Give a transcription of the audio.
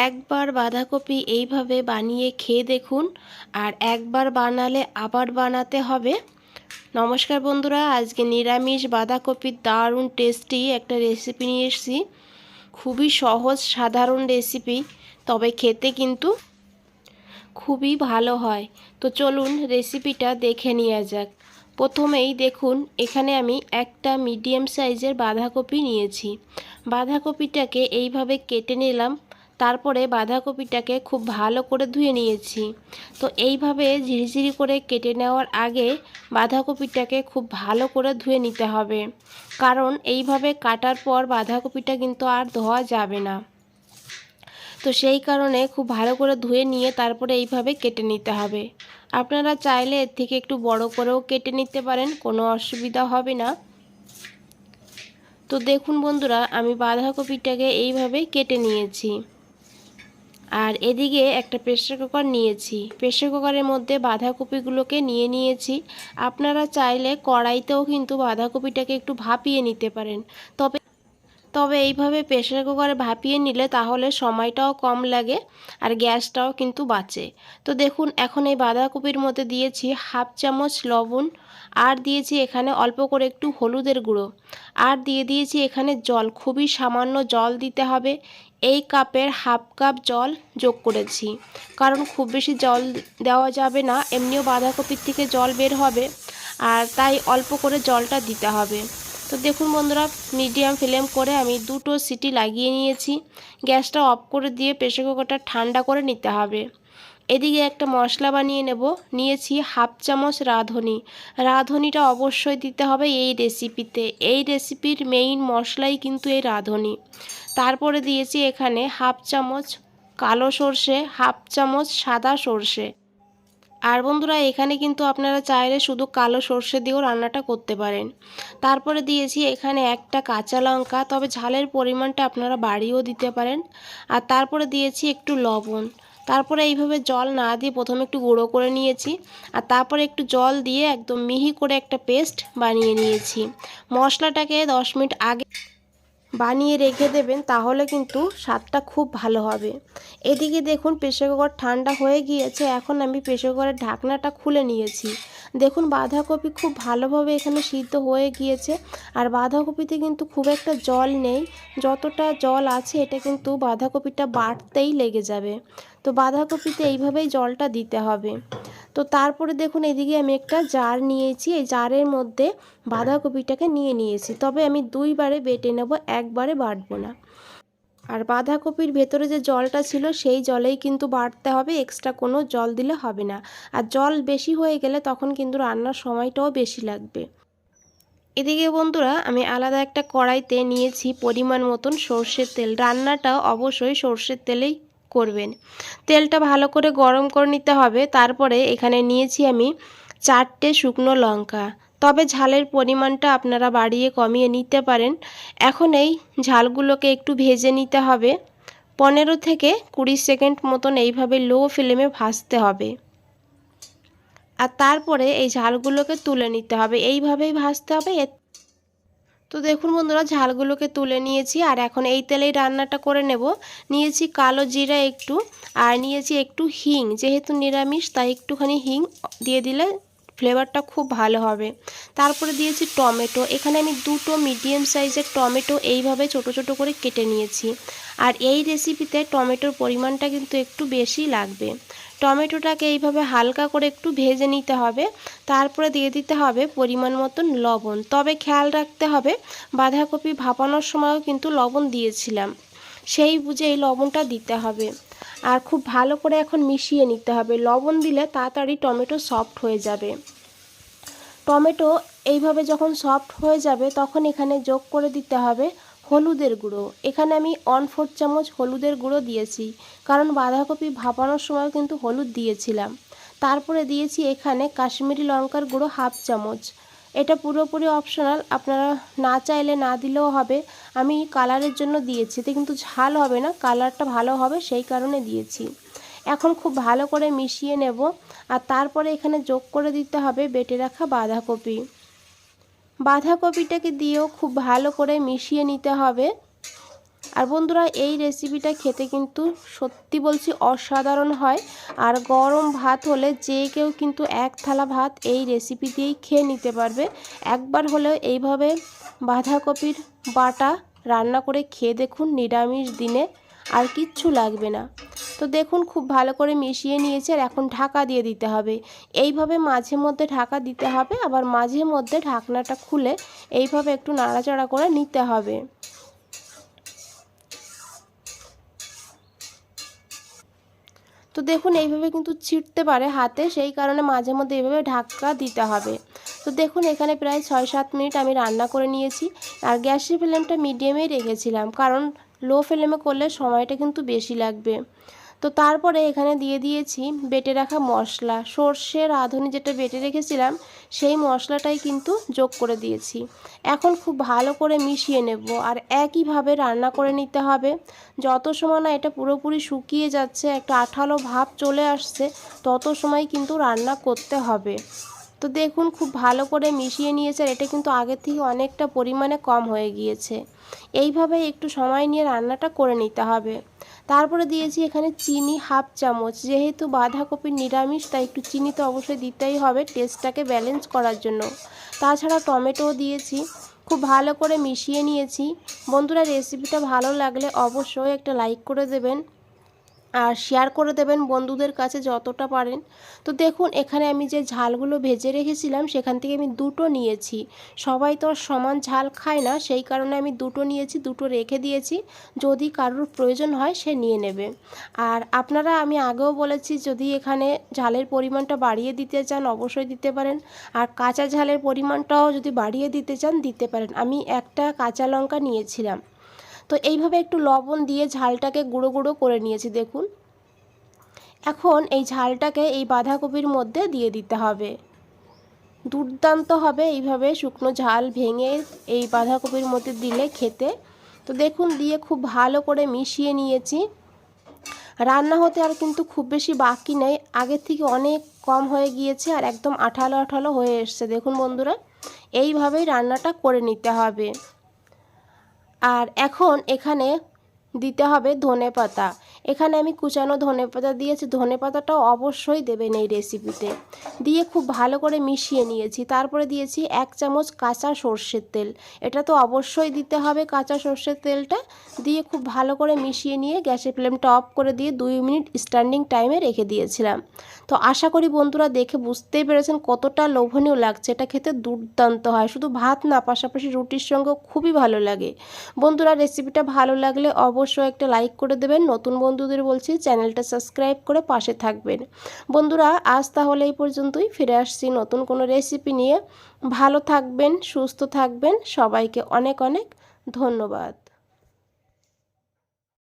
একবার বাঁধাকপি এইভাবে বানিয়ে খেয়ে দেখুন, আর একবার বানালে আবার বানাতে হবে। নমস্কার বন্ধুরা, আজকে নিরামিষ বাঁধাকপির দারুণ টেস্টি একটা রেসিপি নিয়ে এসেছি। খুবই সহজ সাধারণ রেসিপি, তবে খেতে কিন্তু খুবই ভালো হয়। তো চলুন রেসিপিটা দেখে নেওয়া যাক। প্রথমেই দেখুন, এখানে আমি একটা মিডিয়াম সাইজের বাঁধাকপি নিয়েছি। বাঁধাকপিটাকে এইভাবে কেটে নিলাম। তারপরে বাঁধাকপিটাকে খুব ভালো করে ধুয়ে নিয়েছি। তো এইভাবে ঝিরিঝিরি করে কেটে নেওয়ার আগে বাঁধাকপিটাকে খুব ভালো করে ধুয়ে নিতে হবে, কারণ এইভাবে কাটার পর বাঁধাকপিটা কিন্তু আর ধোয়া যাবে না। তো সেই কারণে খুব ভালো করে ধুয়ে নিয়ে তারপরে এইভাবে কেটে নিতে হবে। আপনারা চাইলে এর থেকে একটু বড় করেও কেটে নিতে পারেন, কোনো অসুবিধা হবে না। তো দেখুন বন্ধুরা, আমি বাঁধাকপিটাকে এইভাবে কেটে নিয়েছি। আর এদিকে একটা প্রেসার কুকার নিয়েছি। প্রেসার কুকারের মধ্যে বাঁধাকপিগুলোকে নিয়ে নিয়েছি। আপনারা চাইলে কড়াইতেও কিন্তু বাঁধাকপিটাকে একটু ভাপিয়ে নিতে পারেন। তবে তবে এইভাবে প্রেসার কুকারে ভাপিয়ে নিলে তাহলে সময়টাও কম লাগে আর গ্যাসটাও কিন্তু বাঁচে। তো দেখুন, এখন এই বাঁধাকপির মধ্যে দিয়েছি হাফ চামচ লবণ, আর দিয়েছি এখানে অল্প করে একটু হলুদের গুঁড়ো, আর দিয়ে দিয়েছি এখানে জল। খুবই সামান্য জল দিতে হবে। এই কাপের হাফ কাপ জল যোগ করেছি, কারণ খুব বেশি জল দেওয়া যাবে না, এমনিও বাঁধাকপির থেকে জল বের হবে, আর তাই অল্প করে জলটা দিতে হবে। তো দেখুন বন্ধুরা, মিডিয়াম ফ্লেম করে আমি দুটো সিটি লাগিয়ে নিয়েছি। গ্যাসটা অফ করে দিয়ে প্রেসার কুকারটা ঠান্ডা করে নিতে হবে। এদিকে একটা মশলা বানিয়ে নেব। নিয়েছি হাফ চামচ রাঁধুনি। রাঁধুনিটা অবশ্যই দিতে হবে এই রেসিপিতে। এই রেসিপির মেইন মশলাই কিন্তু এই রাঁধুনি। তারপরে দিয়েছি এখানে হাফ চামচ কালো সর্ষে, হাফ চামচ সাদা সর্ষে। আর বন্ধুরা, এখানে কিন্তু আপনারা চাইলে শুধু কালো সর্ষে দিয়েও রান্নাটা করতে পারেন। তারপরে দিয়েছি এখানে একটা কাঁচা লঙ্কা, তবে ঝালের পরিমাণটা আপনারা বাড়িয়েও দিতে পারেন। আর তারপরে দিয়েছি একটু লবণ। তারপরে এইভাবে জল না দিয়ে প্রথমে একটু গুঁড়ো করে নিয়েছি, আর তারপরে একটু জল দিয়ে একদম মিহি করে একটা পেস্ট বানিয়ে নিয়েছি। মশলাটাকে 10 মিনিট আগে বানিয়ে রেখে দেবেন, তাহলে কিন্তু স্বাদটা খুব ভালো হবে। এদিকে দেখুন, প্রেসার কুকার ঠান্ডা হয়ে গিয়েছে। এখন আমি প্রেসার কুকারের ঢাকনাটা খুলে নিয়েছি। দেখুন, বাঁধাকপি খুব ভালোভাবে এখানে সিদ্ধ হয়ে গিয়েছে, আর বাঁধাকপিতে কিন্তু খুব একটা জল নেই। যতটা জল আছে এটা কিন্তু বাঁধাকপিটা বাটতেই লেগে যাবে। তো বাঁধাকপিতে এইভাবেই জলটা দিতে হবে। তো তারপরে দেখুন, এদিকে আমি একটা জার নিয়েছি। এই জারের মধ্যে বাঁধাকপিটাকে নিয়ে নিয়েছি, তবে আমি দুইবারে বেটে নেব, একবারে বাটবো না। আর বাঁধাকপির ভেতরে যে জলটা ছিল সেই জলেই কিন্তু বাটতে হবে, এক্সট্রা কোনো জল দিলে হবে না। আর জল বেশি হয়ে গেলে তখন কিন্তু রান্নার সময়টাও বেশি লাগবে। এদিকে বন্ধুরা, আমি আলাদা একটা কড়াইতে নিয়েছি পরিমাণ মতন সর্ষের তেল। রান্নাটা অবশ্যই সর্ষের তেলেই করবেন। তেলটা ভালো করে গরম করে নিতে হবে। তারপরে এখানে নিয়েছি আমি 4টে শুকনো লঙ্কা, তবে ঝালের পরিমাণটা আপনারা বাড়িয়ে কমিয়ে নিতে পারেন। এখন এই ঝালগুলোকে একটু ভেজে নিতে হবে। 15 থেকে 20 সেকেন্ড মতন এইভাবে লো ফ্লেমে ভাজতে হবে। আর তারপরে এই ঝালগুলোকে তুলে নিতে হবে, এইভাবেই ভাজতে হবে। তো দেখুন বন্ধুরা, ঝালগুলোকে তুলে নিয়েছি, আর এখন এই তেলেই রান্নাটা করে নেব। নিয়েছি কালো জিরা একটু, আর নিয়েছি একটু হিং। যেহেতু নিরামিষ তাই একটুখানি হিং দিয়ে দিলে ফ্লেভারটা খুব ভালো হবে। তারপরে দিয়েছি টমেটো। এখানে আমি দুটো মিডিয়াম সাইজের টমেটো এইভাবে ছোট ছোট করে কেটে নিয়েছি। আর এই রেসিপিতে টমেটোর পরিমাণটা কিন্তু একটু বেশি লাগবে। টমেটোটাকে এইভাবে হালকা করে একটু ভেজে নিতে হবে। তারপরে দিয়ে দিতে হবে পরিমাণ মতন লবণ। তবে খেয়াল রাখতে হবে, বাঁধাকপি ভাপানোর সময়ও কিন্তু লবণ দিয়েছিলাম, সেই বুঝে এই লবণটা দিতে হবে। আর খুব ভালো করে এখন মিশিয়ে নিতে হবে। লবণ দিলে তাড়াতাড়ি টমেটো সফট হয়ে যাবে। টমেটো এইভাবে যখন সফট হয়ে যাবে তখন এখানে যোগ করে দিতে হবে হলুদের গুঁড়ো। এখানে আমি 1/4 চামচ হলুদের গুঁড়ো দিয়েছি, কারণ বাঁধাকপি ভাপানোর সময় কিন্তু হলুদ দিয়েছিলাম। তারপরে দিয়েছি এখানে কাশ্মীরি লঙ্কার গুঁড়ো হাফ চামচ। এটা পুরোপুরি অপশনাল, আপনারা না চাইলে না দিলেও হবে। আমি কালারের জন্য দিয়েছি, এতে কিন্তু ঝাল হবে না, কালারটা ভালো হবে সেই কারণে দিয়েছি। এখন খুব ভালো করে মিশিয়ে নেব। আর তারপরে এখানে যোগ করে দিতে হবে বেটে রাখা বাঁধাকপি। বাঁধাকপিটাকে দিয়েও খুব ভালো করে মিশিয়ে নিতে হবে। আর বন্ধুরা এই রেসিপিটা খেতে কিন্তু সত্যি বলছি অসাধারণ হয়। আর গরম ভাত হলে যে কেউ কিন্তু এক থালা ভাত এই রেসিপি দিয়েই খেয়ে নিতে পারবে। একবার হলেও এইভাবে বাঁধাকপির বাটা রান্না করে খেয়ে দেখুন নিরামিষ দিনে, আর কিচ্ছু লাগবে না। তো দেখুন খুব ভালো করে মিশিয়ে নিয়েছে, আর এখন ঢাকা দিয়ে দিতে হবে। এইভাবে মাঝে মধ্যে ঢাকা দিতে হবে, আবার মাঝে মধ্যে ঢাকনাটা খুলে এইভাবে একটু নাড়াচাড়া করে নিতে হবে। তো দেখুন এইভাবে কিন্তু ছিটতে পারে হাতে, সেই কারণে মাঝে মধ্যে এইভাবে ঢাকা দিতে হবে। তো দেখুন এখানে প্রায় 6-7 মিনিট আমি রান্না করে নিয়েছি। আর গ্যাসের ফ্লেমটা মিডিয়ামেই রেখেছিলাম, কারণ লো ফ্লেমে করলে সময়টা কিন্তু বেশি লাগবে। তো তারপরে এখানে দিয়ে দিয়েছি বেটে রাখা মশলা, সর্ষে রাঁধুনি যেটা বেটে রেখেছিলাম সেই মশলাটাই কিন্তু যোগ করে দিয়েছি। এখন খুব ভালো করে মিশিয়ে নেব, আর একইভাবে রান্না করে নিতে হবে। যত সময় না এটা পুরোপুরি শুকিয়ে যাচ্ছে, একটা আঠালো ভাব চলে আসছে, তত সময় কিন্তু রান্না করতে হবে। তো দেখুন খুব ভালো করে মিশিয়ে নিয়েছে, আর এটা কিন্তু আগের থেকে অনেকটা পরিমাণে কম হয়ে গিয়েছে। এইভাবে একটু সময় নিয়ে রান্নাটা করে নিতে হবে। তারপরে দিয়েছি এখানে চিনি হাফ চামচ, যেহেতু বাঁধাকপির নিরামিষ তাই একটু চিনি তো অবশ্যই দিতেই হবে টেস্টটাকে ব্যালেন্স করার জন্য। তাছাড়া টমেটোও দিয়েছি। খুব ভালো করে মিশিয়ে নিয়েছি। বন্ধুরা রেসিপিটা ভালো লাগলে অবশ্যই একটা লাইক করে দেবেন, আর শেয়ার করে দেবেন বন্ধুদের কাছে যতটা পারেন। তো দেখুন এখানে আমি যে ঝালগুলো ভেজে রেখেছিলাম সেখান থেকে আমি দুটো নিয়েছি। সবাই তো আর সমান ঝাল খায় না, সেই কারণে আমি দুটো নিয়েছি, দুটো রেখে দিয়েছি, যদি কারোর প্রয়োজন হয় সে নিয়ে নেবে। আর আপনারা, আমি আগেও বলেছি, যদি এখানে ঝালের পরিমাণটা বাড়িয়ে দিতে চান অবশ্যই দিতে পারেন, আর কাঁচা ঝালের পরিমাণটাও যদি বাড়িয়ে দিতে চান দিতে পারেন। আমি একটা কাঁচা লঙ্কা নিয়েছিলাম। তো এইভাবে একটু লবণ দিয়ে ঝালটাকে গুঁড়ো গুঁড়ো করে নিয়েছি দেখুন। এখন এই ঝালটাকে এই বাঁধাকপির মধ্যে দিয়ে দিতে হবে। দুর্দান্ত হবে এইভাবে শুকনো ঝাল ভেঙে এই বাঁধাকপির মধ্যে দিলে খেতে। তো দেখুন দিয়ে খুব ভালো করে মিশিয়ে নিয়েছি। রান্না হতে আর কিন্তু খুব বেশি বাকি নেই, আগের থেকে অনেক কম হয়ে গিয়েছে, আর একদম আঠালো আঠালো হয়ে এসছে দেখুন বন্ধুরা। এইভাবেই রান্নাটা করে নিতে হবে। আর এখন এখানে দিতে হবে ধনেপাতা। এখানে আমি কুচানো ধনেপাতা দিয়েছি, ধনেপাতাটাও অবশ্যই দেবেন এই রেসিপিতে। দিয়ে খুব ভালো করে মিশিয়ে নিয়েছি। তারপরে দিয়েছি 1 চামচ কাঁচা সর্ষের তেল, এটা তো অবশ্যই দিতে হবে কাঁচা সর্ষের তেলটা। দিয়ে খুব ভালো করে মিশিয়ে নিয়ে গ্যাসের ফ্লেমটা অফ করে দিয়ে 2 মিনিট স্ট্যান্ডিং টাইমে রেখে দিয়েছিলাম। তো আশা করি বন্ধুরা দেখে বুঝতেই পেরেছেন কতটা লোভনীয় লাগছে। এটা খেতে দুর্দান্ত হয়, শুধু ভাত না, পাশাপাশি রুটির সঙ্গেও খুবই ভালো লাগে। বন্ধুরা রেসিপিটা ভালো লাগলে অবশ্যই একটা লাইক করে দেবেন। নতুন বন্ধুদের বলছি চ্যানেলটা সাবস্ক্রাইব করে পাশে থাকবেন। বন্ধুরা আজ তাহলে এই পর্যন্তই, ফিরে আসছি নতুন কোনো রেসিপি নিয়ে। ভালো থাকবেন, সুস্থ থাকবেন, সবাইকে অনেক অনেক ধন্যবাদ।